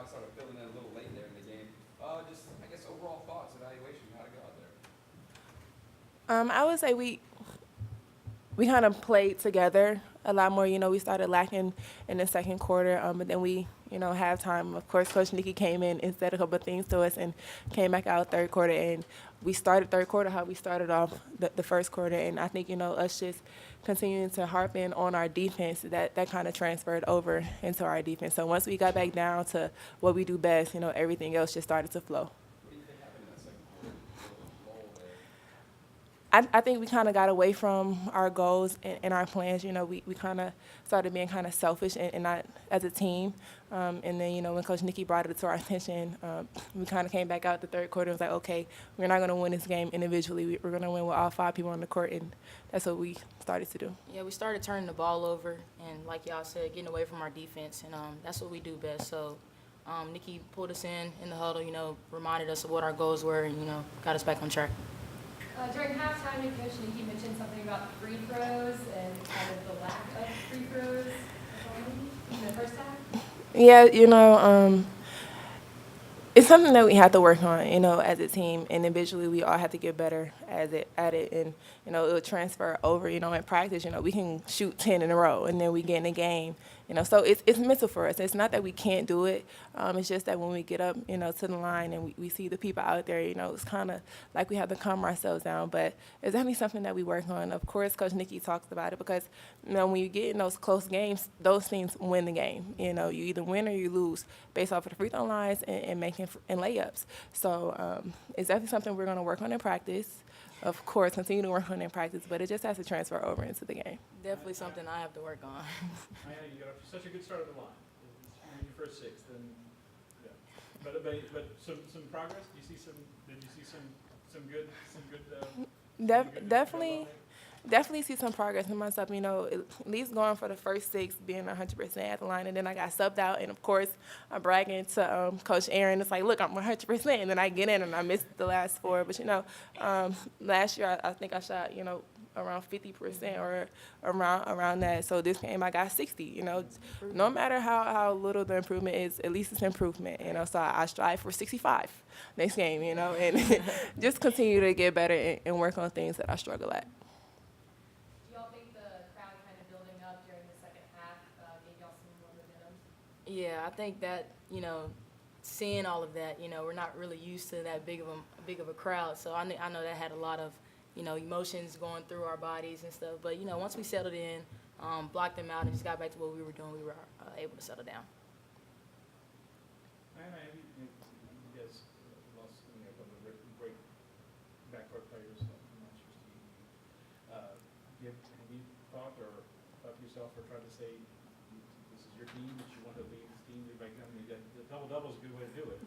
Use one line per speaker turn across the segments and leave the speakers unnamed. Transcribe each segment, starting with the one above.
guys started filling in a little late there in the game. Just, I guess, overall thoughts, evaluation, how'd it go out there?
I would say we kind of played together a lot more. We started lacking in the second quarter, but then we, halftime, of course, Coach Nikki came in and said a couple of things to us and came back out third quarter. And we started third quarter how we started off the first quarter. And I think, us just continuing to harp in on our defense, that kind of transferred over into our defense. So once we got back down to what we do best, everything else just started to flow.
What do you think happened in that second quarter? A little lull there.
I think we kind of got away from our goals and our plans. We kind of started being kind of selfish and not as a team. And then, when Coach Nikki brought it to our attention, we kind of came back out the third quarter and was like, okay, we're not going to win this game individually. We're going to win with all 5 people on the court, and that's what we started to do.
Yeah, we started turning the ball over and, like y'all said, getting away from our defense, and that's what we do best. So Nikki pulled us in the huddle, reminded us of what our goals were and, got us back on track.
During halftime, Coach Nikki mentioned something about free throws and kind of the lack of free throws in the first half.
Yeah, it's something that we have to work on, as a team. Individually, we all have to get better at it, and it'll transfer over. In practice, we can shoot 10 in a row, and then we get in a game. So it's mental for us. It's not that we can't do it. It's just that when we get up, to the line and we see the people out there, it's kind of like we have to calm ourselves down. But it's definitely something that we work on. Of course, Coach Nikki talks about it because, when you get in those close games, those things win the game. You either win or you lose based off of the free throw lines and making and layups. So it's definitely something we're going to work on in practice. Of course, continue to work on it in practice, but it just has to transfer over into the game.
Definitely something I have to work on.
Ayana, you got off to such a good start at the line. You're in your first 6, and yeah. But some progress. Did you see some good
Definitely see some progress in myself. At least going for the first 6, being 100% at the line, and then I got subbed out. And of course, I'm bragging to Coach Aaron. It's like, look, I'm 100%, and then I get in and I missed the last 4. But last year I think I shot around 50% or around that. So this game I got 60. No matter how little the improvement is, at least it's improvement. So I strive for 65 next game. And just continue to get better and work on things that I struggle at.
Do y'all think the crowd kind of building up during the second half gave y'all some more momentum?
Yeah, I think that, seeing all of that, we're not really used to that big of a crowd. So I know that had a lot of, emotions going through our bodies and stuff. But, once we settled in, blocked them out and just got back to what we were doing, we were able to settle down.
Ayana, you guys lost a couple of great backcourt players from last year's team. Have you thought to yourself or tried to say this is your team, that you want to lead this team? The double-double is a good way to do it.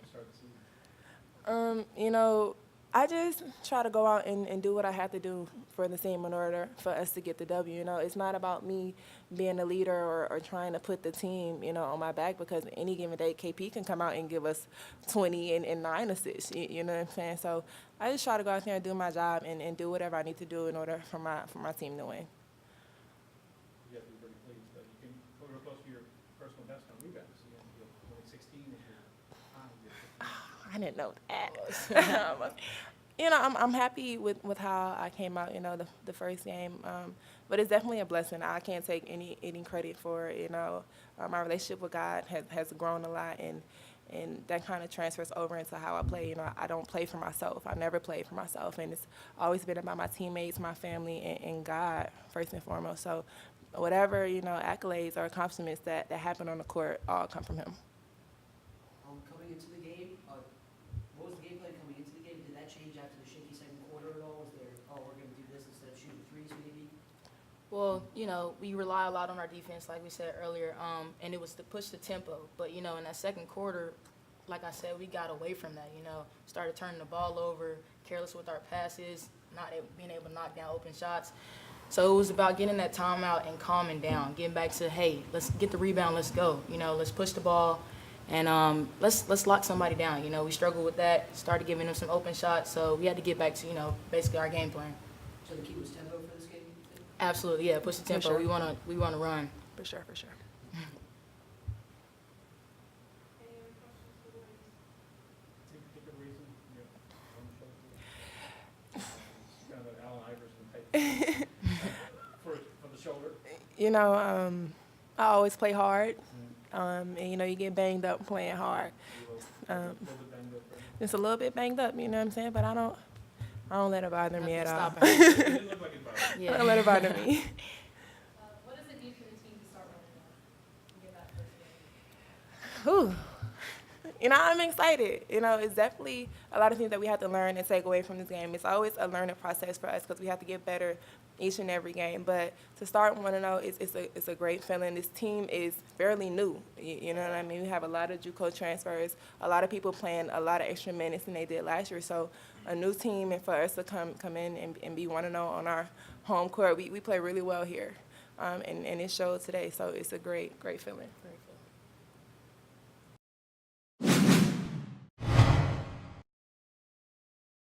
Start the season.
I just try to go out and do what I have to do for the team in order for us to get the W. It's not about me being a leader or trying to put the team, on my back, because any given day KP can come out and give us 20 and 9 assists. You know what I'm saying? So I just try to go out there and do my job and do whatever I need to do in order for my team to win.
You have to be pretty pleased. But you can go real close to your personal best on rebounds. You have 16 with your time.
I didn't know that. I'm happy with how I came out, the first game. But it's definitely a blessing. I can't take any credit for it. My relationship with God has grown a lot, and that kind of transfers over into how I play. I don't play for myself. I never played for myself, and it's always been about my teammates, my family, and God first and foremost. So whatever, accolades or accomplishments that happen on the court all come from Him.
Coming into the game, what was the game plan coming into the game? Did that change after the shaky second quarter at all? Was there, we're going to do this instead of shooting threes maybe?
Well, we rely a lot on our defense, like we said earlier, and it was to push the tempo. But, in that second quarter, like I said, we got away from that, started turning the ball over, careless with our passes, being able to knock down open shots. So it was about getting that timeout and calming down, getting back to, hey, let's get the rebound, let's go. Let's push the ball, and let's lock somebody down. We struggled with that, started giving them some open shots, so we had to get back to, basically our game plan.
So the key was tempo for this game?
Absolutely, yeah, push the tempo.
Sure.
We want to run.
For sure.
Any
You know, I always play hard, and you know, you get banged up playing hard.
A
Um,
little bit banged up, right?
Just a little bit banged up, you know what I'm saying? But I don't let it bother me at
Nothing
all.
stopping her.
It didn't look like it bothered you.
I
Yeah.
don't let it bother me.
What does it do for the team to start running now and get that first game?
Whew. You know, I'm excited. You know, it's definitely a lot of things that we have to learn and take away from this game. It's always a learning process for us because we have to get better each and every game. But to start 1-0, it's a great feeling. This team is fairly new. You know what I mean? We have a lot of JUCO transfers, a lot of people playing a lot of extra minutes than they did last year. So a new team, and for us to come in and be 1-0 on our home court, we play really well here. And it showed today. So it's a great feeling.
Great feeling.